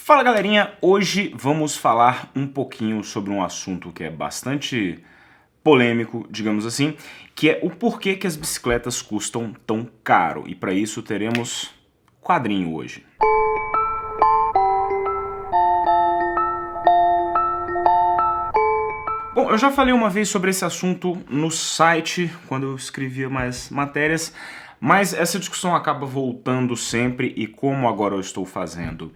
Fala galerinha, hoje vamos falar um pouquinho sobre um assunto que é bastante polêmico, digamos assim, que é o porquê que as bicicletas custam tão caro. E para isso teremos quadrinho hoje. Bom, eu já falei uma vez sobre esse assunto no site, quando eu escrevia mais matérias, mas essa discussão acaba voltando sempre e como agora eu estou fazendo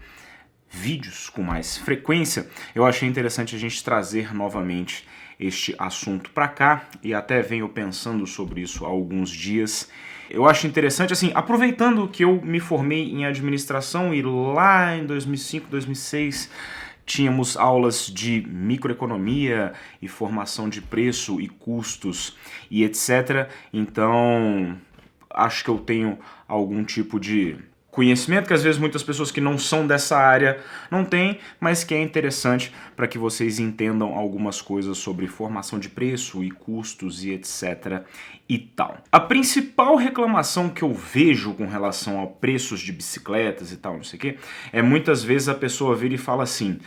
vídeos com mais frequência, eu achei interessante a gente trazer novamente este assunto para cá e até venho pensando sobre isso há alguns dias. Eu acho interessante, assim, aproveitando que eu me formei em administração e lá em 2005, 2006 tínhamos aulas de microeconomia e formação de preço e custos e etc. Então, acho que eu tenho algum tipo de conhecimento que às vezes muitas pessoas que não são dessa área não têm, mas que é interessante para que vocês entendam algumas coisas sobre formação de preço e custos e etc. e tal. A principal reclamação que eu vejo com relação a preços de bicicletas e tal, não sei o que, é muitas vezes a pessoa vir e fala assim: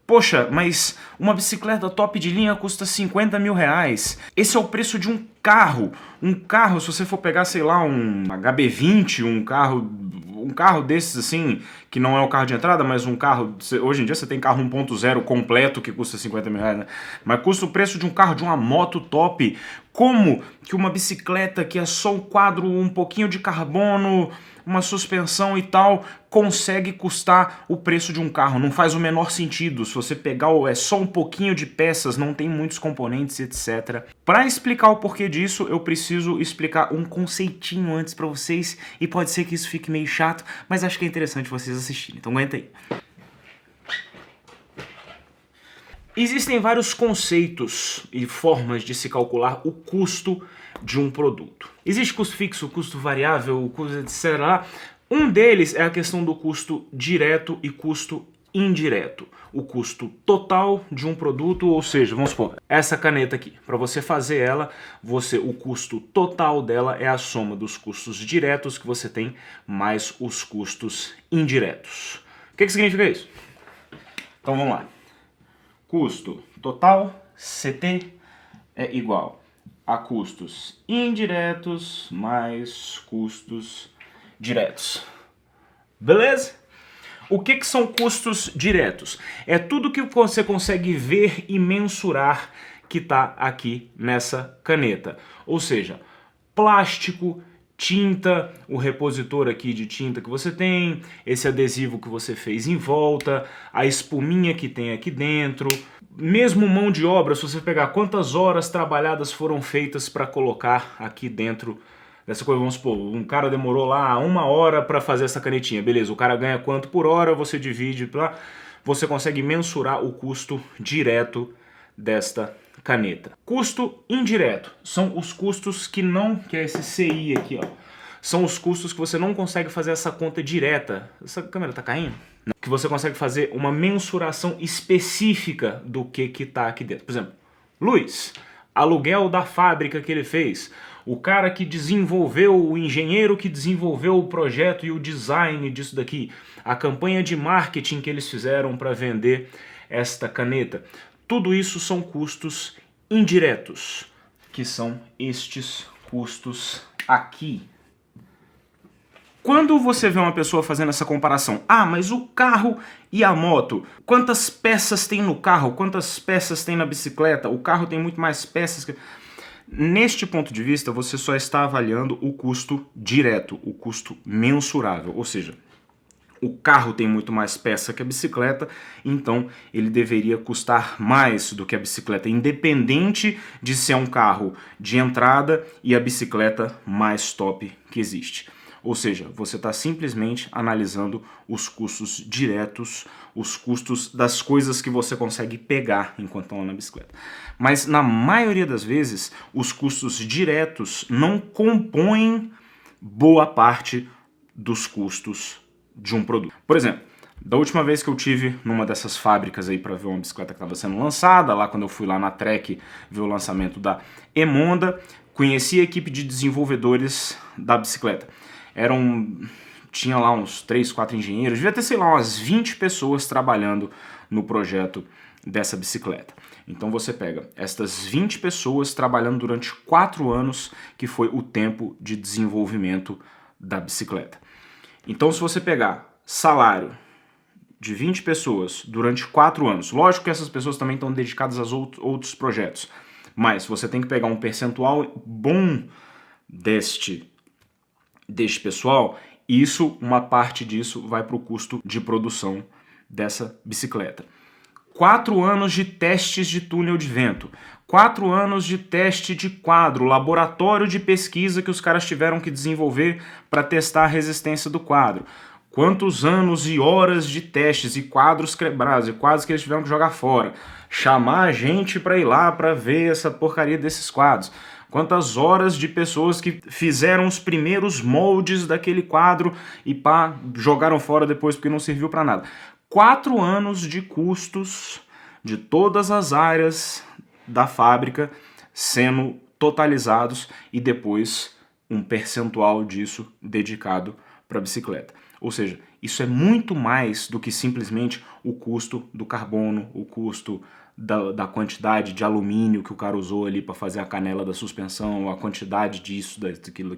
poxa, mas uma bicicleta top de linha custa 50 mil reais. Esse é o preço de um carro. Um carro, se você for pegar, sei lá, um HB20, um carro desses assim, que não é um carro de entrada, mas um carro... Hoje em dia você tem carro 1.0 completo que custa 50 mil reais, né? Mas custa o preço de um carro, de uma moto top. Como que uma bicicleta que é só um quadro, um pouquinho de carbono, uma suspensão e tal, consegue custar o preço de um carro? Não faz o menor sentido. Se você pegar só um pouquinho de peças, não tem muitos componentes, etc. Para explicar o porquê disso, eu preciso explicar um conceitinho antes para vocês, e pode ser que isso fique meio chato, mas acho que é interessante vocês assistirem, então aguenta aí. Existem vários conceitos e formas de se calcular o custo de um produto. Existe custo fixo, custo variável, custo etc. Um deles é a questão do custo direto e custo indireto. O custo total de um produto, ou seja, vamos supor, essa caneta aqui, para você fazer ela, o custo total dela é a soma dos custos diretos que você tem mais os custos indiretos. O que significa isso? Então vamos lá. Custo total, CT, é igual a custos indiretos mais custos diretos. Beleza? O que são custos diretos? É tudo que você consegue ver e mensurar que está aqui nessa caneta. Ou seja, plástico, tinta, o repositor aqui de tinta que você tem, esse adesivo que você fez em volta, a espuminha que tem aqui dentro, mesmo mão de obra, se você pegar quantas horas trabalhadas foram feitas para colocar aqui dentro dessa coisa. Vamos supor, um cara demorou lá 1 hora para fazer essa canetinha, beleza, o cara ganha quanto por hora, você divide, você consegue mensurar o custo direto desta caneta. Custo indireto são os custos que é esse CI aqui, ó. São os custos que você não consegue fazer essa conta direta. Essa câmera tá caindo? Não. Que você consegue fazer uma mensuração específica do que tá aqui dentro. Por exemplo, Luiz, aluguel da fábrica que ele fez. O cara que desenvolveu, o engenheiro que desenvolveu o projeto e o design disso daqui. A campanha de marketing que eles fizeram para vender esta caneta. Tudo isso são custos indiretos, que são estes custos aqui. Quando você vê uma pessoa fazendo essa comparação, mas o carro e a moto, quantas peças tem no carro, quantas peças tem na bicicleta, o carro tem muito mais peças que... Neste ponto de vista, você só está avaliando o custo direto, o custo mensurável, ou seja, o carro tem muito mais peça que a bicicleta, então ele deveria custar mais do que a bicicleta, independente de ser um carro de entrada e a bicicleta mais top que existe. Ou seja, você está simplesmente analisando os custos diretos, os custos das coisas que você consegue pegar enquanto está na bicicleta. Mas na maioria das vezes, os custos diretos não compõem boa parte dos custos de um produto. Por exemplo, da última vez que eu tive numa dessas fábricas aí para ver uma bicicleta que estava sendo lançada, lá quando eu fui lá na Trek ver o lançamento da Emonda, conheci a equipe de desenvolvedores da bicicleta. Eram tinha lá uns 3, 4 engenheiros, devia ter, sei lá, umas 20 pessoas trabalhando no projeto dessa bicicleta. Então você pega estas 20 pessoas trabalhando durante 4 anos, que foi o tempo de desenvolvimento da bicicleta. Então se você pegar salário de 20 pessoas durante 4 anos, lógico que essas pessoas também estão dedicadas a outros projetos, mas você tem que pegar um percentual bom deste pessoal, e uma parte disso vai para o custo de produção dessa bicicleta. 4 anos de testes de túnel de vento, 4 anos de teste de quadro, laboratório de pesquisa que os caras tiveram que desenvolver para testar a resistência do quadro. Quantos anos e horas de testes e quadros quebrados e quadros que eles tiveram que jogar fora. Chamar a gente para ir lá para ver essa porcaria desses quadros. Quantas horas de pessoas que fizeram os primeiros moldes daquele quadro e pá, jogaram fora depois porque não serviu para nada. 4 anos de custos de todas as áreas da fábrica sendo totalizados e depois um percentual disso dedicado para a bicicleta. Ou seja, isso é muito mais do que simplesmente o custo do carbono, o custo da quantidade de alumínio que o cara usou ali para fazer a canela da suspensão, a quantidade disso, daquilo.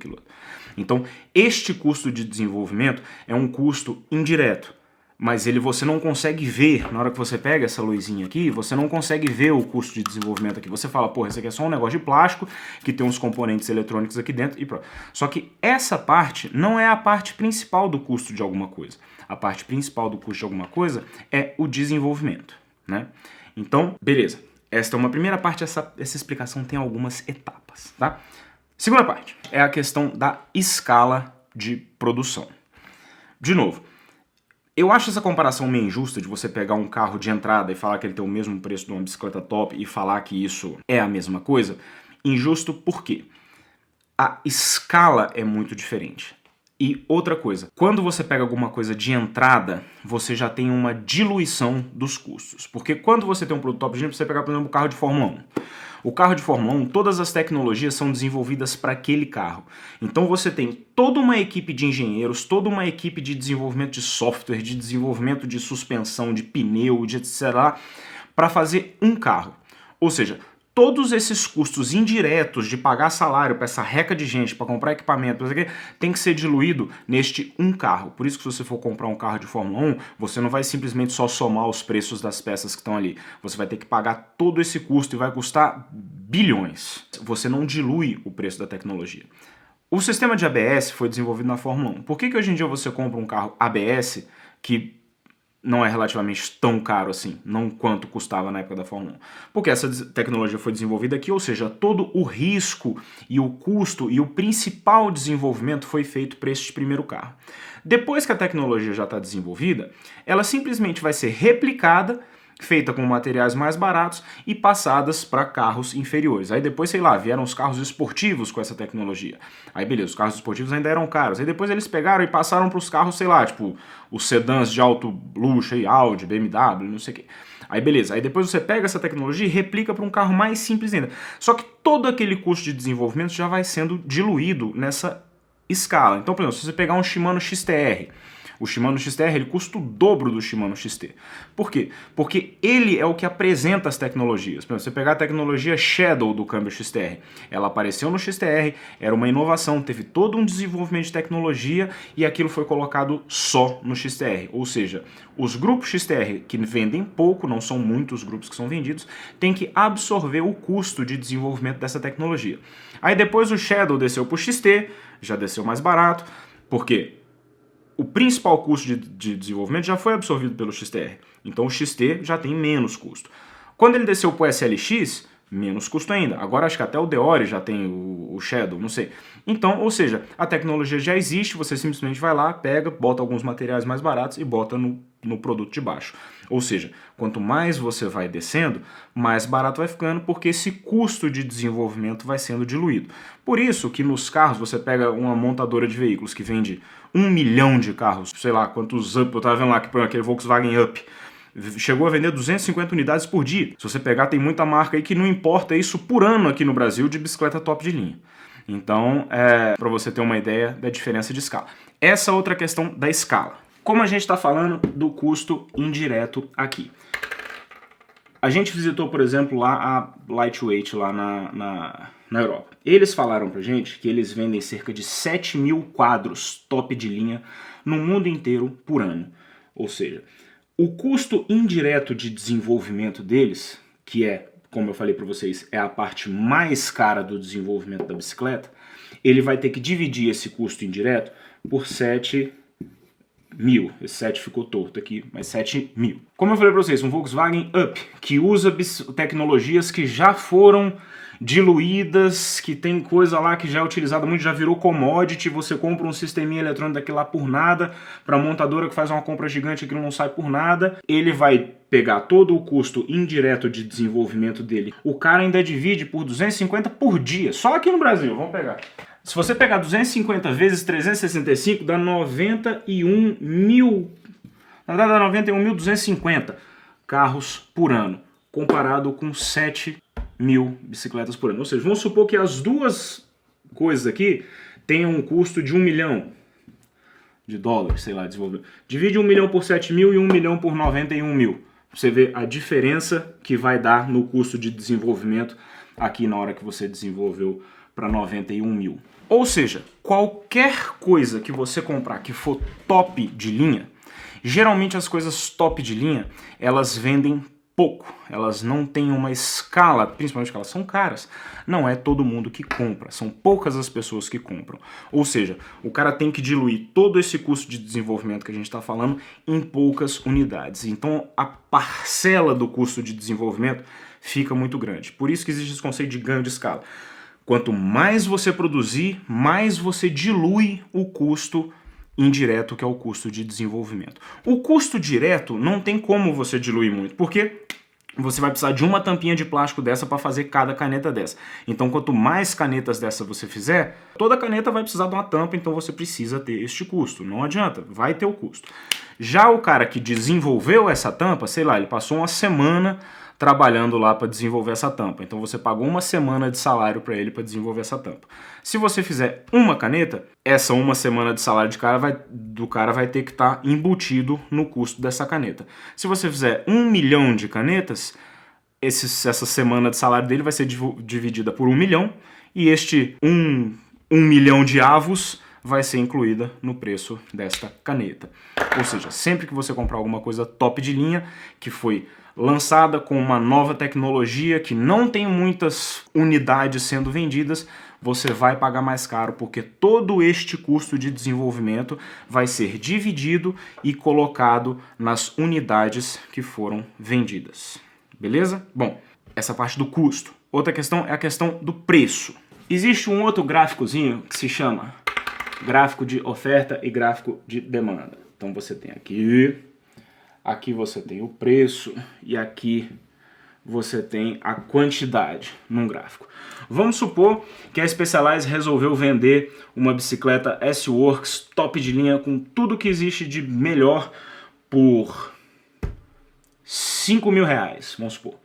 Então, este custo de desenvolvimento é um custo indireto, mas você não consegue ver, na hora que você pega essa luzinha aqui, você não consegue ver o custo de desenvolvimento aqui. Você fala, porra, isso aqui é só um negócio de plástico, que tem uns componentes eletrônicos aqui dentro e pronto. Só que essa parte não é a parte principal do custo de alguma coisa. A parte principal do custo de alguma coisa é o desenvolvimento, né? Então, beleza. Esta é uma primeira parte, essa explicação tem algumas etapas, tá? Segunda parte é a questão da escala de produção. De novo, eu acho essa comparação meio injusta de você pegar um carro de entrada e falar que ele tem o mesmo preço de uma bicicleta top e falar que isso é a mesma coisa. Injusto por quê? A escala é muito diferente. E outra coisa, quando você pega alguma coisa de entrada, você já tem uma diluição dos custos. Porque quando você tem um produto top de linha, você pegar, por exemplo, o carro de Fórmula 1. O carro de Fórmula 1, todas as tecnologias são desenvolvidas para aquele carro. Então você tem toda uma equipe de engenheiros, toda uma equipe de desenvolvimento de software, de desenvolvimento de suspensão, de pneu, de etc., para fazer um carro. Ou seja, todos esses custos indiretos de pagar salário para essa reca de gente, para comprar equipamento, tem que ser diluído neste um carro. Por isso que se você for comprar um carro de Fórmula 1, você não vai simplesmente só somar os preços das peças que estão ali. Você vai ter que pagar todo esse custo e vai custar bilhões. Você não dilui o preço da tecnologia. O sistema de ABS foi desenvolvido na Fórmula 1. Por que hoje em dia você compra um carro ABS que não é relativamente tão caro assim, não quanto custava na época da Fórmula 1. Porque essa tecnologia foi desenvolvida aqui, ou seja, todo o risco e o custo e o principal desenvolvimento foi feito para este primeiro carro. Depois que a tecnologia já está desenvolvida, ela simplesmente vai ser replicada, feita com materiais mais baratos e passadas para carros inferiores. Aí depois, sei lá, vieram os carros esportivos com essa tecnologia. Aí beleza, os carros esportivos ainda eram caros. Aí depois eles pegaram e passaram para os carros, sei lá, tipo os sedãs de alto luxo, aí, Audi, BMW, não sei o quê. Aí beleza, aí depois você pega essa tecnologia e replica para um carro mais simples ainda. Só que todo aquele custo de desenvolvimento já vai sendo diluído nessa escala. Então, por exemplo, se você pegar um Shimano XTR, o Shimano XTR ele custa o dobro do Shimano XT. Por quê? Porque ele é o que apresenta as tecnologias. Por exemplo, você pegar a tecnologia Shadow do câmbio XTR, ela apareceu no XTR, era uma inovação, teve todo um desenvolvimento de tecnologia e aquilo foi colocado só no XTR. Ou seja, os grupos XTR que vendem pouco, não são muitos grupos que são vendidos, têm que absorver o custo de desenvolvimento dessa tecnologia. Aí depois o Shadow desceu para o XT, já desceu mais barato. Por quê? O principal custo de desenvolvimento já foi absorvido pelo XTR. Então o XT já tem menos custo. Quando ele desceu para o SLX, menos custo ainda. Agora acho que até o Deore já tem o Shadow, não sei. Então, ou seja, a tecnologia já existe, você simplesmente vai lá, pega, bota alguns materiais mais baratos e bota no produto de baixo. Ou seja, quanto mais você vai descendo, mais barato vai ficando, porque esse custo de desenvolvimento vai sendo diluído. Por isso que nos carros, você pega uma montadora de veículos que vende 1 milhão de carros, sei lá quantos Up, eu tava vendo lá que aquele Volkswagen Up, chegou a vender 250 unidades por dia. Se você pegar, tem muita marca aí que não importa isso por ano aqui no Brasil de bicicleta top de linha. Então, para você ter uma ideia da diferença de escala. Essa outra questão da escala. Como a gente está falando do custo indireto aqui. A gente visitou, por exemplo, lá a Lightweight, lá na Europa. Eles falaram pra gente que eles vendem cerca de 7 mil quadros top de linha no mundo inteiro por ano. Ou seja, o custo indireto de desenvolvimento deles, que é, como eu falei para vocês, é a parte mais cara do desenvolvimento da bicicleta, ele vai ter que dividir esse custo indireto por 7 mil. Esse 7 ficou torto aqui, mas 7 mil. Como eu falei para vocês, um Volkswagen Up, que usa tecnologias que já foram diluídas, que tem coisa lá que já é utilizada muito, já virou commodity, você compra um sisteminha eletrônico daquele lá por nada, para a montadora que faz uma compra gigante aquilo não sai por nada, ele vai pegar todo o custo indireto de desenvolvimento dele, o cara ainda divide por 250 por dia, só aqui no Brasil, vamos pegar. Se você pegar 250 vezes 365, dá 91 mil, na verdade dá 91.250 carros por ano, comparado com 7 mil bicicletas por ano. Ou seja, vamos supor que as duas coisas aqui tenham um custo de 1 milhão de dólares, sei lá, desenvolver. Divide 1 milhão por 7 mil e 1 milhão por 91 mil. Você vê a diferença que vai dar no custo de desenvolvimento aqui na hora que você desenvolveu para 91 mil. Ou seja, qualquer coisa que você comprar que for top de linha, geralmente as coisas top de linha, elas vendem pouco, elas não têm uma escala, principalmente porque elas são caras, não é todo mundo que compra, são poucas as pessoas que compram. Ou seja, o cara tem que diluir todo esse custo de desenvolvimento que a gente está falando em poucas unidades. Então a parcela do custo de desenvolvimento fica muito grande. Por isso que existe esse conceito de ganho de escala. Quanto mais você produzir, mais você dilui o custo indireto, que é o custo de desenvolvimento. O custo direto não tem como você diluir muito, porque você vai precisar de uma tampinha de plástico dessa para fazer cada caneta dessa. Então, quanto mais canetas dessa você fizer, toda caneta vai precisar de uma tampa, então você precisa ter este custo. Não adianta, vai ter o custo. Já o cara que desenvolveu essa tampa, sei lá, ele passou uma semana trabalhando lá para desenvolver essa tampa. Então você pagou uma semana de salário para ele para desenvolver essa tampa. Se você fizer uma caneta, essa uma semana de salário do cara vai ter que estar embutido no custo dessa caneta. Se você fizer 1 milhão de canetas, essa semana de salário dele vai ser dividida por 1 milhão e este 1 milhão de avos vai ser incluída no preço desta caneta. Ou seja, sempre que você comprar alguma coisa top de linha, que foi lançada com uma nova tecnologia, que não tem muitas unidades sendo vendidas, você vai pagar mais caro, porque todo este custo de desenvolvimento vai ser dividido e colocado nas unidades que foram vendidas. Beleza? Bom, essa parte do custo. Outra questão é a questão do preço. Existe um outro gráficozinho que se chama gráfico de oferta e gráfico de demanda. Então você tem aqui você tem o preço e aqui você tem a quantidade num gráfico. Vamos supor que a Specialized resolveu vender uma bicicleta S-Works top de linha com tudo que existe de melhor por 5 mil reais, vamos supor.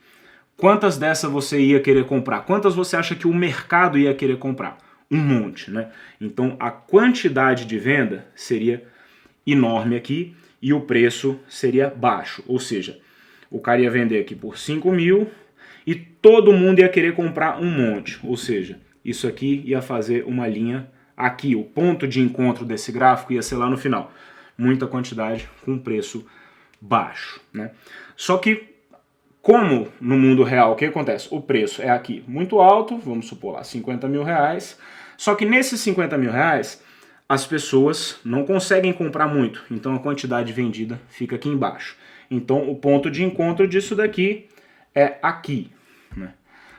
Quantas dessas você ia querer comprar? Quantas você acha que o mercado ia querer comprar? Um monte, né? Então a quantidade de venda seria enorme aqui e o preço seria baixo. Ou seja, o cara ia vender aqui por 5 mil e todo mundo ia querer comprar um monte. Ou seja, isso aqui ia fazer uma linha aqui. O ponto de encontro desse gráfico ia ser lá no final. Muita quantidade com preço baixo, né? Só que, como no mundo real, o que acontece? O preço é aqui muito alto, vamos supor lá 50 mil reais, só que nesses 50 mil reais as pessoas não conseguem comprar muito, então a quantidade vendida fica aqui embaixo. Então o ponto de encontro disso daqui é aqui, né?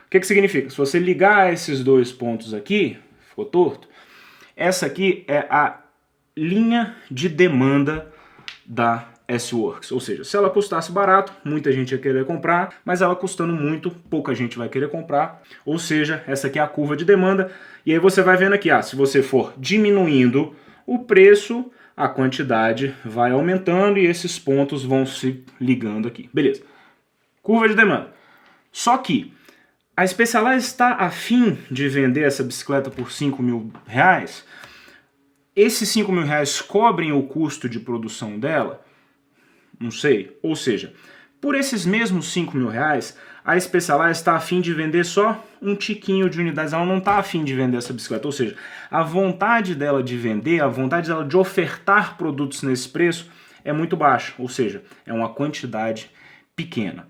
O que significa? Se você ligar esses dois pontos aqui, ficou torto, essa aqui é a linha de demanda da S-Works, ou seja, se ela custasse barato, muita gente ia querer comprar, mas ela custando muito, pouca gente vai querer comprar, ou seja, essa aqui é a curva de demanda, e aí você vai vendo aqui, se você for diminuindo o preço, a quantidade vai aumentando e esses pontos vão se ligando aqui, beleza. Curva de demanda. Só que A Specialized está a fim de vender essa bicicleta por R$5.000? Esses R$5.000 cobrem o custo de produção dela? Não sei. Ou seja, por esses mesmos R$5.000, a Specialized está a fim de vender só um tiquinho de unidades. Ela não está a fim de vender essa bicicleta. Ou seja, a vontade dela de vender, a vontade dela de ofertar produtos nesse preço é muito baixa. Ou seja, é uma quantidade pequena.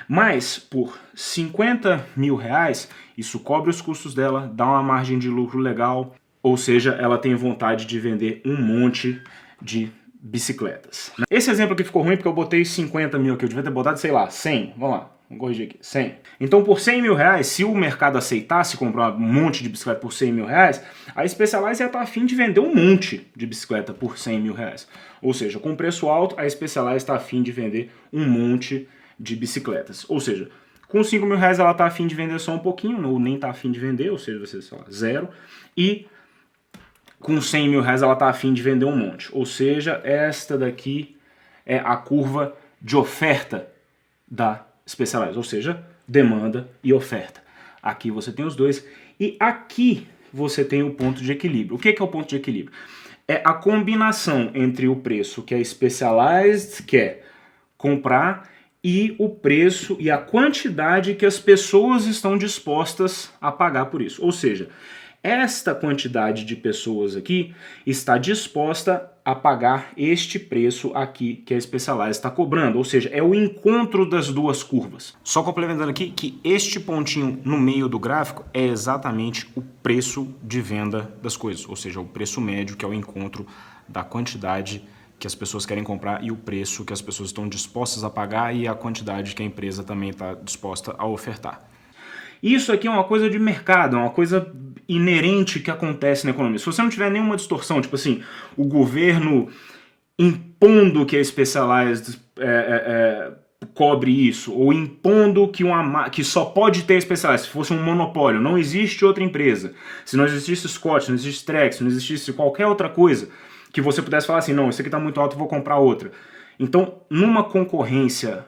Mas por R$50.000, isso cobre os custos dela, dá uma margem de lucro legal, ou seja, ela tem vontade de vender um monte de bicicletas. Esse exemplo aqui ficou ruim porque eu botei 50 mil aqui, eu devia ter botado, sei lá, 100, vamos lá, vamos corrigir aqui, 100. Então por R$100.000, se o mercado aceitasse comprar um monte de bicicleta por R$100.000, a Specialized ia estar a fim de vender um monte de bicicleta por R$100.000. Ou seja, com preço alto, a Specialized está a fim de vender um monte de bicicletas. Ou seja, com R$5.000 ela está a fim de vender só um pouquinho, ou nem está a fim de vender, ou seja, você, sei lá, zero. E com R$100.000 ela está a fim de vender um monte. Ou seja, esta daqui é a curva de oferta da Specialized, ou seja, demanda e oferta. Aqui você tem os dois e aqui você tem o ponto de equilíbrio. O que é o ponto de equilíbrio? É a combinação entre o preço que a Specialized quer comprar e o preço e a quantidade que as pessoas estão dispostas a pagar por isso. Ou seja, esta quantidade de pessoas aqui está disposta a pagar este preço aqui que a Specialized está cobrando. Ou seja, é o encontro das duas curvas. Só complementando aqui que este pontinho no meio do gráfico é exatamente o preço de venda das coisas. Ou seja, o preço médio, que é o encontro da quantidade que as pessoas querem comprar e o preço que as pessoas estão dispostas a pagar e a quantidade que a empresa também está disposta a ofertar. Isso aqui é uma coisa de mercado, é uma coisa inerente que acontece na economia. Se você não tiver nenhuma distorção, tipo assim, o governo impondo que a Specialized cobre isso, ou impondo que só pode ter a Specialized, se fosse um monopólio, não existe outra empresa. Se não existisse Scott, se não existisse Trek, se não existisse qualquer outra coisa, que você pudesse falar assim, não, isso aqui está muito alto, eu vou comprar outra. Então, numa concorrência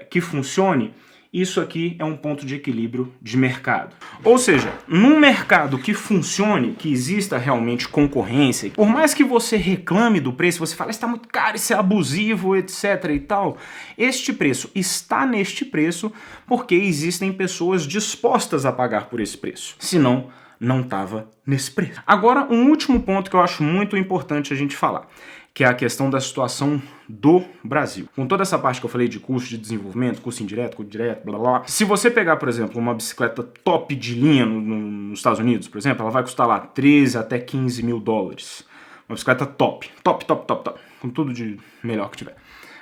que funcione, isso aqui é um ponto de equilíbrio de mercado. Ou seja, num mercado que funcione, que exista realmente concorrência, por mais que você reclame do preço, você fala, está muito caro, isso é abusivo, etc e tal, este preço está neste preço porque existem pessoas dispostas a pagar por esse preço. Senão, não estava nesse preço. Agora, um último ponto que eu acho muito importante a gente falar, que é a questão da situação do Brasil. Com toda essa parte que eu falei de custo de desenvolvimento, custo indireto, custo direto, blá blá blá. Se você pegar, por exemplo, uma bicicleta top de linha nos Estados Unidos, por exemplo, ela vai custar lá 13 até 15 mil dólares. Uma bicicleta top, com tudo de melhor que tiver.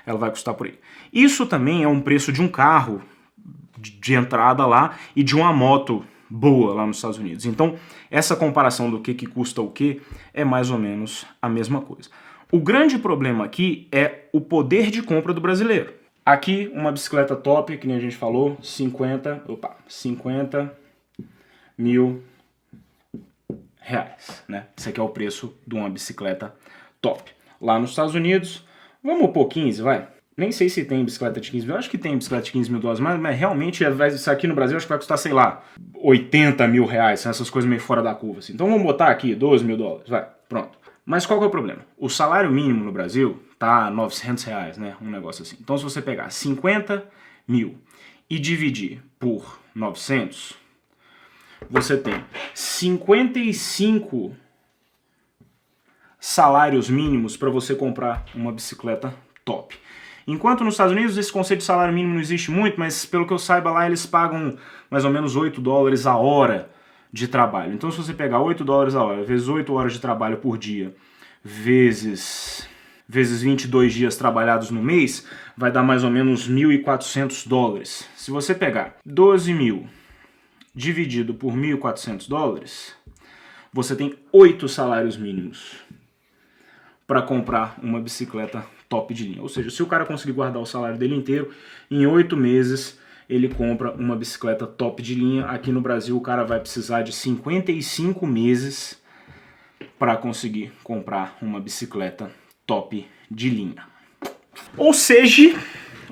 Ela vai custar por aí. Isso também é um preço de um carro de entrada lá e de uma moto boa lá nos Estados Unidos. Então, essa comparação do que custa o que é mais ou menos a mesma coisa. O grande problema aqui é o poder de compra do brasileiro. Aqui, uma bicicleta top, que nem a gente falou, 50 mil reais, né? Esse aqui é o preço de uma bicicleta top. Lá nos Estados Unidos, vamos pôr 15, vai. Nem sei se tem bicicleta de 15 mil, acho que tem bicicleta de 15 mil dólares, mas realmente isso aqui no Brasil acho que vai custar, sei lá, 80 mil reais, são essas coisas meio fora da curva. Assim. Então vamos botar aqui 12 mil dólares, vai, pronto. Mas qual que é o problema? O salário mínimo no Brasil tá 900 reais, né, um negócio assim. Então se você pegar 50 mil e dividir por 900, você tem 55 salários mínimos para você comprar uma bicicleta top. Enquanto nos Estados Unidos esse conceito de salário mínimo não existe muito, mas pelo que eu saiba lá eles pagam mais ou menos 8 dólares a hora de trabalho. Então se você pegar 8 dólares a hora, vezes 8 horas de trabalho por dia, vezes 22 dias trabalhados no mês, vai dar mais ou menos 1.400 dólares. Se você pegar 12 mil dividido por 1.400 dólares, você tem 8 salários mínimos para comprar uma bicicleta top de linha. Ou seja, se o cara conseguir guardar o salário dele inteiro, em 8 meses ele compra uma bicicleta top de linha. Aqui no Brasil o cara vai precisar de 55 meses para conseguir comprar uma bicicleta top de linha. Ou seja,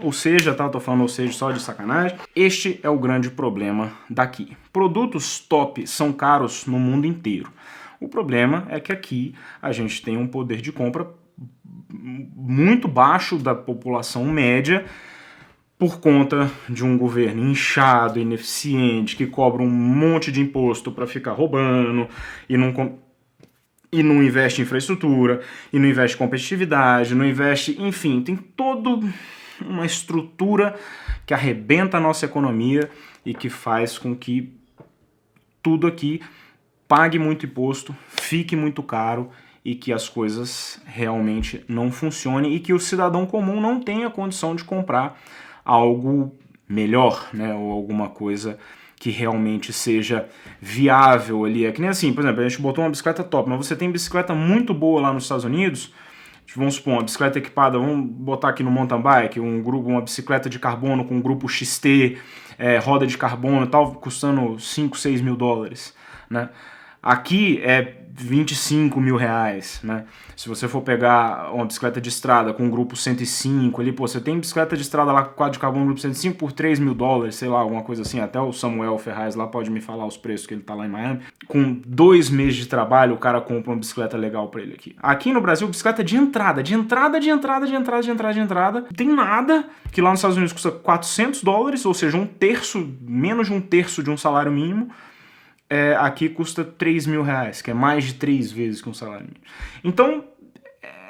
ou seja, tá? Eu tô falando ou seja só de sacanagem. Este é o grande problema daqui. Produtos top são caros no mundo inteiro. O problema é que aqui a gente tem um poder de compra muito baixo da população média, por conta de um governo inchado, ineficiente, que cobra um monte de imposto para ficar roubando e não investe em infraestrutura, e não investe em competitividade, não investe... Enfim, tem toda uma estrutura que arrebenta a nossa economia e que faz com que tudo aqui pague muito imposto, fique muito caro e que as coisas realmente não funcionem e que o cidadão comum não tenha condição de comprar algo melhor, né, ou alguma coisa que realmente seja viável ali. É que nem assim, por exemplo, a gente botou uma bicicleta top, mas você tem bicicleta muito boa lá nos Estados Unidos, vamos supor, uma bicicleta equipada, vamos botar aqui no mountain bike, uma bicicleta de carbono com grupo XT, roda de carbono e tal, custando 5, 6 mil dólares, né? Aqui é 25 mil reais, né? Se você for pegar uma bicicleta de estrada com um grupo 105 ali, pô, você tem bicicleta de estrada lá com quadro de carbono grupo 105 por 3 mil dólares, sei lá, alguma coisa assim, até o Samuel Ferraz lá pode me falar os preços que ele tá lá em Miami. Com 2 meses de trabalho, o cara compra uma bicicleta legal pra ele aqui. Aqui no Brasil, bicicleta de entrada, tem nada, que lá nos Estados Unidos custa 400 dólares, ou seja, menos de um terço de um salário mínimo. Aqui custa 3 mil reais, que é mais de 3 vezes que um salário mínimo. Então,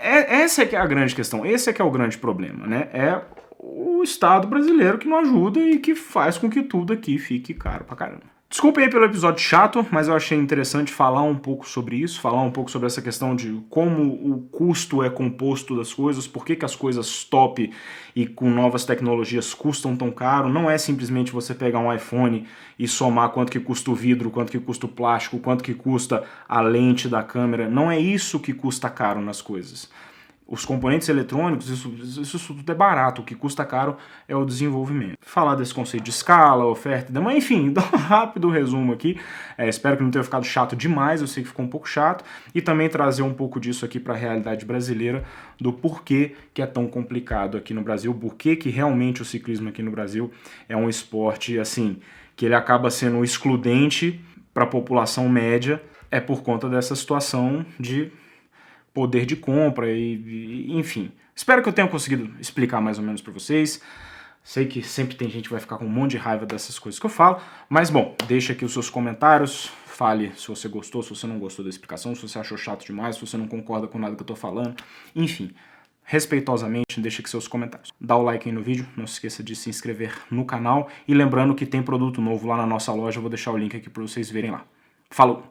essa é que é a grande questão, esse é que é o grande problema, né? É o Estado brasileiro que não ajuda e que faz com que tudo aqui fique caro pra caramba. Desculpa aí pelo episódio chato, mas eu achei interessante falar um pouco sobre isso, falar um pouco sobre essa questão de como o custo é composto das coisas, por que as coisas top e com novas tecnologias custam tão caro. Não é simplesmente você pegar um iPhone e somar quanto que custa o vidro, quanto que custa o plástico, quanto que custa a lente da câmera. Não é isso que custa caro nas coisas. Os componentes eletrônicos, isso tudo é barato, o que custa caro é o desenvolvimento. Falar desse conceito de escala, oferta e demanda, enfim, dá um rápido resumo aqui. Espero que não tenha ficado chato demais, eu sei que ficou um pouco chato. E também trazer um pouco disso aqui para a realidade brasileira, do porquê que é tão complicado aqui no Brasil, porquê que realmente o ciclismo aqui no Brasil é um esporte, assim, que ele acaba sendo excludente para a população média, é por conta dessa situação de poder de compra e enfim. Espero que eu tenha conseguido explicar mais ou menos para vocês. Sei que sempre tem gente que vai ficar com um monte de raiva dessas coisas que eu falo, mas bom, deixa aqui os seus comentários, fale se você gostou, se você não gostou da explicação, se você achou chato demais, se você não concorda com nada que eu tô falando, enfim. Respeitosamente, deixa aqui seus comentários. Dá o like aí no vídeo, não se esqueça de se inscrever no canal e lembrando que tem produto novo lá na nossa loja, eu vou deixar o link aqui para vocês verem lá. Falou!